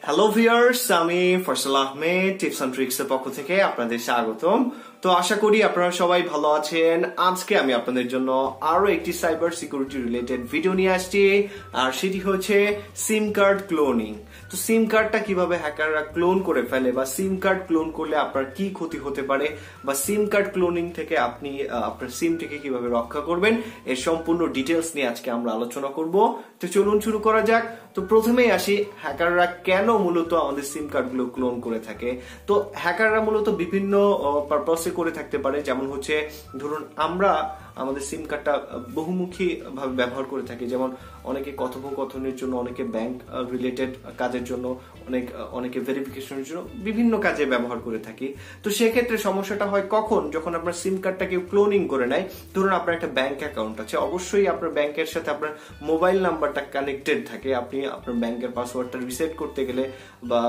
Hello viewers, আমি Faisal Ahmed tips and tricks এর পক্ষ থেকে আপনাদের স্বাগতম। তো আশা করি আপনারা সবাই ভালো আছেন। আজকে আমি আপনাদের জন্য আরো একটি সাইবার সিকিউরিটি রিলেটেড ভিডিও নিয়ে আসছি, আর সেটি হচ্ছে সিম কার্ড ক্লোনিং। তো সিম কার্ডটা কিভাবে হ্যাকাররা ক্লোন করে ফেলে, বা সিম কার্ড ক্লোন করলে আপনার কি ক্ষতি হতে পারে, বা সিম কার্ড ক্লোনিং থেকে আপনি আপনার সিমটিকে কিভাবে রক্ষা করবেন, এর সম্পূর্ণ ডিটেলস নিয়ে আজকে আমরা আলোচনা করব। তো চলুন শুরু করা যাক। তো প্রথমেই আসি, হ্যাকাররা কেন মূলত আমাদের সিম কার্ডগুলো ক্লোন করে থাকে। তো হ্যাকাররা মূলত বিভিন্ন পারপাসে করে থাকতে পারে। যেমন হচ্ছে, ধরুন আমরা আমাদের সিম কার্ডটা বহুমুখী ভাবে ব্যবহার করে থাকি। যেমন অনেকে কথোপকথনের জন্য, অনেকে ব্যাংক রিলেটেড কাজের জন্য, অনেকে ভেরিফিকেশনের জন্য বিভিন্ন কাজে ব্যবহার করে থাকি। তো সেক্ষেত্রে সমস্যাটা হয় কখন, যখন আপনার সিম কার্ডটাকে ক্লোনিং করে নেয়। ধরুন আপনার একটা ব্যাংক অ্যাকাউন্ট আছে, অবশ্যই আপনার ব্যাংকের সাথে আপনার মোবাইল নাম্বারটা কানেক্টেড থাকে। আপনি আপনার ব্যাংকের পাসওয়ার্ডটা রিসেট করতে গেলে বা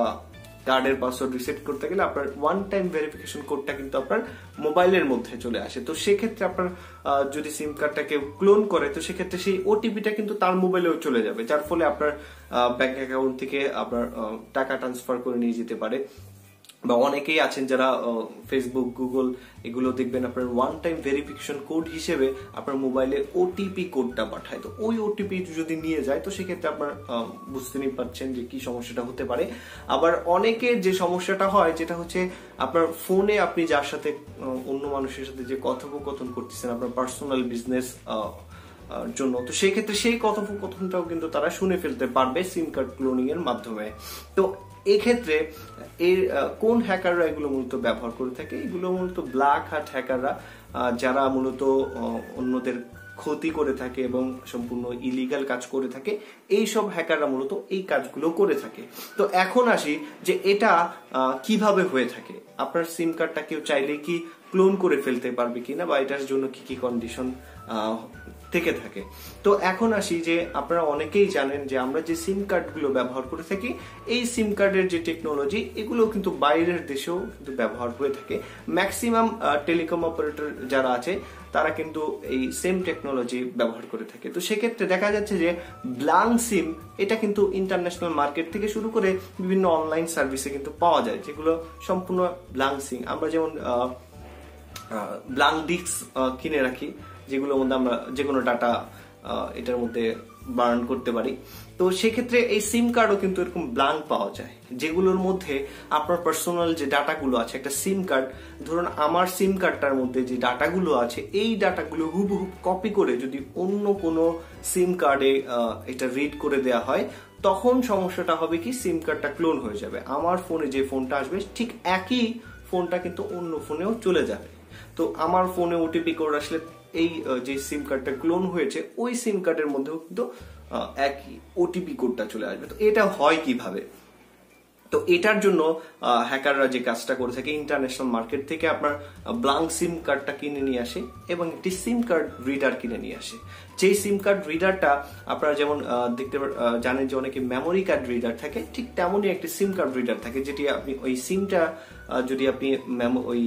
কার্ডের পাসওয়ার্ড রিসেট করতে গেলে আপনার ওয়ান টাইম ভেরিফিকেশন কোডটা কিন্তু আপনার মোবাইলের মধ্যে চলে আসে। তো সেক্ষেত্রে আপনার যদি সিম কার্ডটাকে ক্লোন করে, তো সেক্ষেত্রে সেই ওটিপিটা কিন্তু তার মোবাইলেও চলে যাবে, যার ফলে আপনার ব্যাংক অ্যাকাউন্ট থেকে আপনার টাকা ট্রান্সফার করে নিয়ে যেতে পারে। বা অনেকেই আছেন যারা ফেসবুক, গুগল এগুলো দেখবেন আপনার ওয়ান টাইম ভেরিফিকেশন কোড হিসেবে আপনার মোবাইলে ওটিপি কোডটা পাঠায়। তো ওই ওটিপি যদি নিয়ে যায়, তো সেক্ষেত্রে আপনার বুঝতেই পারছেন যে কি সমস্যাটা হতে পারে। আবার অনেকের যে সমস্যাটা হয়, যেটা হচ্ছে আপনার ফোনে আপনি যার সাথে, অন্য মানুষের সাথে যে কথোপকথন করতেছেন আপনার পার্সোনাল বিজনেস জন্য, তো সেই ক্ষেত্রে সেই কথোপকথনটাও কিন্তু তারা শুনে ফেলতে পারবে সিম কার্ড ক্লোনিং এর মাধ্যমে। তো এই ক্ষেত্রে এর কোন হ্যাকাররা এগুলো মূলত ব্যবহার করে থাকে? এগুলো মূলত ব্ল্যাক হ্যাট হ্যাকাররা, যারা মূলত অন্যদের ক্ষতি করে থাকে এবং সম্পূর্ণ ইলিগাল কাজ করে থাকে। এই সব হ্যাকাররা মূলত এই কাজগুলো করে থাকে। তো এখন আসি যে এটা কিভাবে হয়ে থাকে। আপনার সিম কার্ডটা কেউ চাইলে কি ক্লোন করে ফেলতে পারবে কিনা, বা এটার জন্য কি কি কন্ডিশন থেকে থাকে। তো এখন আসি যে আপনারা অনেকেই জানেন যে আমরা যে সিম কার্ডগুলো ব্যবহার করে থাকি, এই সিম কার্ডের যে টেকনোলজি, এগুলো কিন্তু বাইরের দেশেও কিন্তু ব্যবহার হয়ে থাকে। ম্যাক্সিমাম টেলিকম অপারেটর যারা আছে তারা কিন্তু এই সেম টেকনোলজি ব্যবহার করে থাকে। তো সেক্ষেত্রে দেখা যাচ্ছে যে ব্ল্যাঙ্ক সিম, এটা কিন্তু ইন্টারন্যাশনাল মার্কেট থেকে শুরু করে বিভিন্ন অনলাইন সার্ভিসে কিন্তু পাওয়া যায়, যেগুলো সম্পূর্ণ ব্ল্যাঙ্ক সিম। আমরা যেমন ব্ল্যাঙ্ক ডিস্ক কিনে রাখি, যেগুলোর মধ্যে আমরা যে কোনো ডাটা এটার মধ্যে বার্ন করতে পারি। তো সেক্ষেত্রে এই সিম কার্ডও কিন্তু এরকম ব্ল্যাঙ্ক পাওয়া যায়, যেগুলোর মধ্যে আপনার পার্সোনাল যে ডাটাগুলো আছে। একটা সিম কার্ড, ধরুন আমার সিম কার্ডটার মধ্যে যে ডাটাগুলো আছে, এই ডাটাগুলো হুবহু কপি করে যদি অন্য কোনো সিম কার্ডে এটা রিড করে দেওয়া হয়, তখন সমস্যাটা হবে কি, সিম কার্ডটা ক্লোন হয়ে যাবে। আমার ফোনে যে ফোনটা আসবে, ঠিক একই ফোনটা কিন্তু অন্য ফোনেও চলে যাবে। তো আমার ফোনে ওটিপি কোড আসলে এই যে সিম কার্ডটা ক্লোন হয়েছে, ওই সিম কার্ডের মধ্যেও কিন্তু একই ওটিপি কোডটা চলে আসবে। তো এটা হয় কিভাবে? তো এটার জন্য হ্যাকাররা যে কাজটা করে থাকে, ইন্টারন্যাশনাল মার্কেট থেকে আপনার ব্ল্যাঙ্ক সিম কার্ডটা কিনে নিয়ে আসে এবং একটি সিম কার্ড রিডার কিনে নিয়ে আসে। যেই সিম কার্ড রিডারটা আপনারা যেমন দেখতে জানেন যে অনেকে মেমোরি কার্ড রিডার থাকে, ঠিক তেমনই একটি সিম কার্ড রিডার থাকে, যেটি আপনি ওই সিমটা যদি আপনি ওই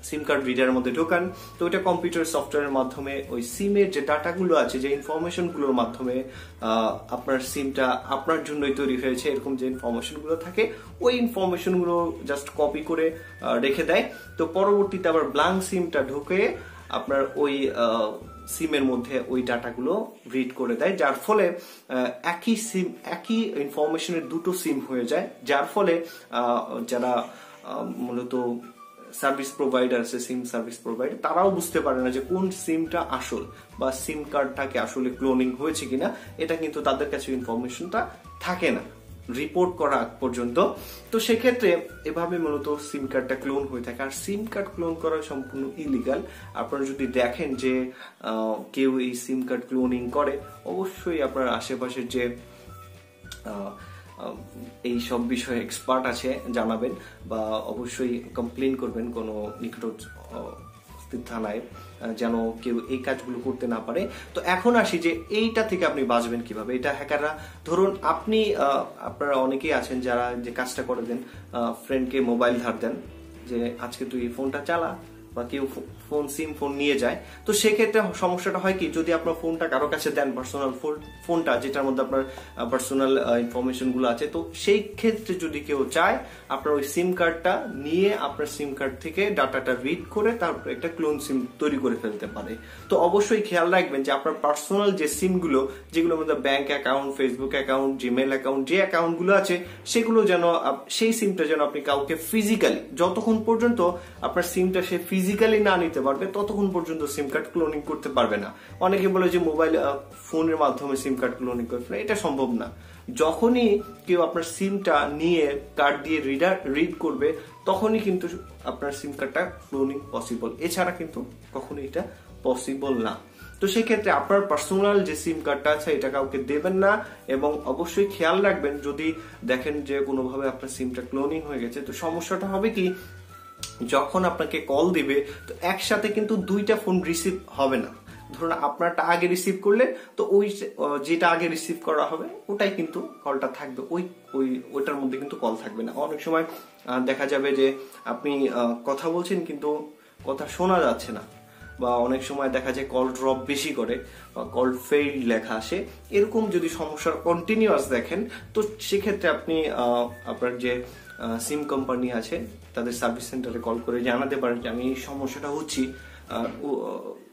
সিম কার্ড রিডারের মধ্যে ঢোকান, তো ওইটা কম্পিউটার সফটওয়্যারের মাধ্যমে ওই সিমের যে ডাটাগুলো আছে, যে ইনফরমেশনগুলোর মাধ্যমে আপনার সিমটা আপনার জন্যই তৈরি হয়েছে, এরকম যে ইনফরমেশনগুলো থাকে, ওই ইনফরমেশনগুলো জাস্ট কপি করে রেখে দেয়। তো পরবর্তীতে আবার ব্ল্যাঙ্ক সিমটা ঢুকে আপনার ওই সিমের মধ্যে ওই ডাটাগুলো রিড করে দেয়, যার ফলে একই সিম, একই ইনফরমেশনের দুটো সিম হয়ে যায়। যার ফলে যারা মূলত সার্ভিস প্রোভাইডার আছে, সিম সার্ভিস প্রোভাইডার, তারাও বুঝতে পারে না যে কোন সিমটা আসল, বা সিম কার্ডটাকে আসলে ক্লোনিং হয়েছে কিনা। এটা কিন্তু তাদের কাছে ইনফরমেশনটা থাকে না রিপোর্ট করা পর্যন্ত। তো সেক্ষেত্রে এভাবে মূলত সিম কার্ডটা ক্লোন হয়ে থাকে। আর সিম কার্ড ক্লোন করা সম্পূর্ণ ইলিগাল। আপনারা যদি দেখেন যে কেউ এই সিম কার্ড ক্লোনিং করে, অবশ্যই আপনার আশেপাশের যে এই সব বিষয়ে এক্সপার্ট আছে জানাবেন, বা অবশ্যই কমপ্লেন করবেন কোনো নিকটস্থ থানায়, যেন কেউ এই কাজগুলো করতে না পারে। তো এখন আসি যে এইটা থেকে আপনি বাঁচবেন কিভাবে। এটা হ্যাকাররা, ধরুন আপনারা অনেকেই আছেন যারা যে কাজটা করে দেন, ফ্রেন্ডকে মোবাইল ধার দেন, যে আজকে তুই ফোনটা চালা, বা কেউ ফোন নিয়ে যায়, তো সেক্ষেত্রে সমস্যাটা হয় কি, যদি আপনার ফোনটা কারো কাছে দেন, পার্সোনাল ফোনটা যেটার মধ্যে আপনার পার্সোনাল ইনফরমেশন গুলো আছে, তো সেই ক্ষেত্রে যদি কেউ চায় আপনার ওই সিম কার্ডটা নিয়ে আপনার সিম কার্ড থেকে ডাটাটা রিড করে তারপর একটা ক্লোন সিম তৈরি করে ফেলতে পারে। তো অবশ্যই খেয়াল রাখবেন যে আপনার পার্সোনাল যে সিমগুলো, যেগুলোর মধ্যে bank account, Facebook account, Gmail account, যে অ্যাকাউন্ট গুলো আছে সেগুলো যেন, সেই সিমটা যেন আপনি কাউকে ফিজিক্যালি, যতক্ষণ পর্যন্ত আপনার সিমটা সে ফিজিক্যালি না নিতে পারবে ততক্ষণ পর্যন্ত সিম কার্ড ক্লোনিং করতে পারবে না। অনেকে বলে যে মোবাইল ফোনের মাধ্যমে সিম কার্ড ক্লোনিং করতে পারে, এটা সম্ভব না। যখনই কেউ আপনার সিমটা নিয়ে কার্ড দিয়ে রিড করবে তখনই কিন্তু আপনার সিম কার্ডটা ক্লোনিং পসিবল, এছাড়া কিন্তু কখনো এটা পসিবল না। তো সেক্ষেত্রে আপনার পার্সোনাল যে সিম কার্ডটা আছে এটা কাউকে দেবেন না, এবং অবশ্যই খেয়াল রাখবেন যদি দেখেন যে কোনোভাবে আপনার সিমটা ক্লোনিং হয়ে গেছে, তো সমস্যাটা হবে কি, যখন আপনাকে কল দিবে তো একসাথে কিন্তু দুইটা ফোন রিসিভ হবে না। ধরুন আপনারটা আগে রিসিভ করলে তো ওই যেটা আগে রিসিভ করা হবে ওটাই কিন্তু কলটা থাকবে, ওইটার মধ্যে কিন্তু কল থাকবে না। অনেক সময় দেখা যাবে যে আপনি কথা বলছেন কিন্তু কথা শোনা যাচ্ছে না, বা অনেক সময় দেখা যায় কল ড্রপ বেশি করে বা কল ফেইল্ড লেখা আসে। এরকম যদি সমস্যা কন্টিনিউয়াস দেখেন তো সেক্ষেত্রে আপনি আপনার যে সিম কোম্পানি আছে তাদের সার্ভিস সেন্টারে কল করে জানাতে পারেন যে আমি এই সমস্যাটা হচ্ছি,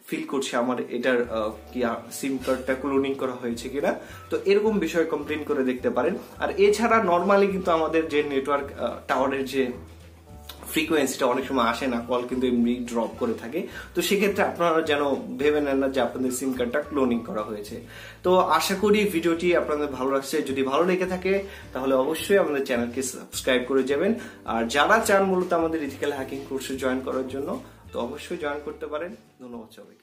ফিল করছি আমার এটার কি সিম কার্ডটা ক্লোনিং করা হয়েছে কিনা। তো এরকম বিষয়ে কমপ্লেন করে দেখতে পারেন। আর এছাড়া নর্মালি কিন্তু আমাদের যে নেটওয়ার্ক টাওয়ারের যে ফ্রিকোয়েন্সিটা অনেক সময় আসে না, কল কিন্তু এমনি ড্রপ করে থাকে। তো সেক্ষেত্রে আপনারা যেন ভেবে নেন না যে আপনাদের সিম কার্ডটা ক্লোনিং করা হয়েছে। তো আশা করি ভিডিওটি আপনাদের ভালো লাগছে। যদি ভালো লেগে থাকে তাহলে অবশ্যই আমাদের চ্যানেলকে সাবস্ক্রাইব করে যাবেন। আর যারা চান মূলত আমাদের ইথিক্যাল হ্যাকিং কোর্সে জয়েন করার জন্য, তো অবশ্যই জয়েন করতে পারেন। ধন্যবাদ সবাইকে।